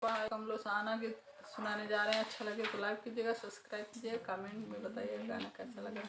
हम लोग साना गीत सुनाने जा रहे हैं। अच्छा लगे तो लाइक कीजिएगा, सब्सक्राइब कीजिएगा, कमेंट में बताइएगा गाना कैसा लगा।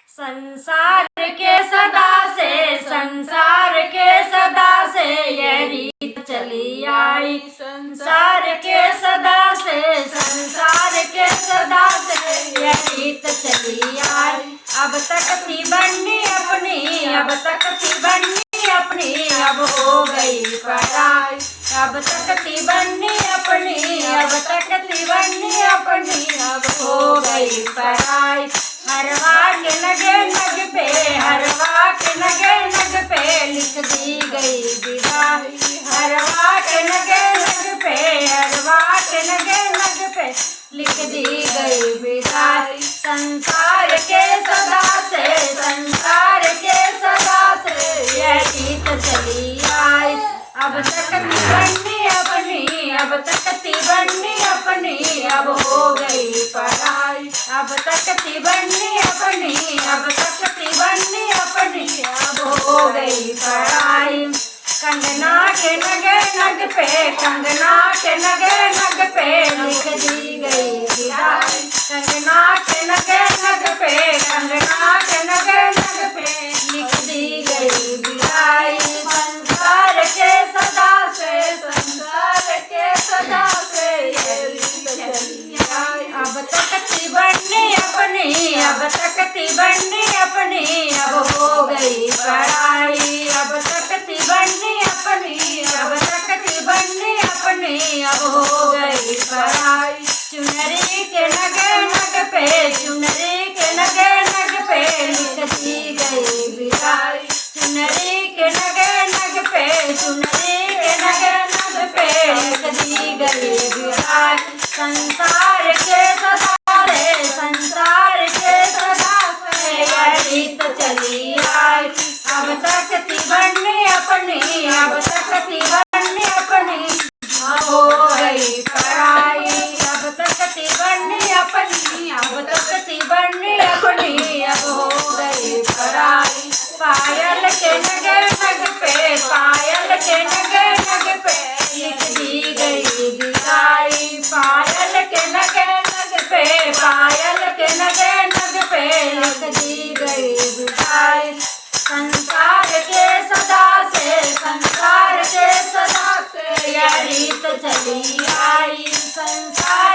संसार के सदा से, संसार के सदा से ये रीत चली आई। संसार के सदा से, संसार के सदा से ये रीत चली आई। अब तक थी बननी अपनी, अब तक थी बननी अपनी, अब हो गई पराई। अब तक थी बननी अपनी, अब तक थी बननी अपनी, अब हो गई पराई। हरवा के लगे नग पे, हरवा के लगे नग पे लिख दी गई विदाई। हरवा के लगे नग पे, हरवा के लगे नग पे लिख दी गई विदाई। संसार के सदा से, संसार के सदा से यह गीत चली आई। अब तक थी बननी अपनी, अब तक थी बननी अपनी, अब हो गई पराई। अब तक थी बननी अपनी, अब तक थी बननी अपनी, अब हो गई पराई। कंगना के नगे नग पे, कंगना के नगे नग पे लिख दी गई विदाई। कंगना के नगे नग पे, कंगना के नगे नग पे लिख दी गई विदाई। संसार के सदा से, संसार के सदा से ये रीत चली आई। अब तक थी बननी अपनी, अब तक थी बननी अपनी, अब हो गई पराई। अब तक थी बननी अपनी, अब तक थी बननी अपनी, अब हो गई पराई। चुनरी के नगे नग पे, चुनरी के नगे नग पे लिख दी गई विदाई। चुनरी के नगे नग पे, चुनरी के नगे नग पे लिख दी गई विदाई। संसार के सदा से, संसार के सदा से यह रीत चली आई। अब तक थी बननी अपनी, अब तक थी बननी अपनी, अब हो गई पराई। अब तक थी बननी अपनी, अब तक थी बननी अपनी, अब हो गई पराई। पायल के नगे नग पे, पायल के नगे नग पे लिख दी गई विदाई। पायल के नगे नग पे, पायल के नगे नग पे लिख दी गई विदाई। संसार के सदा से, संसार के सदा से यह रीत चली आई। संसार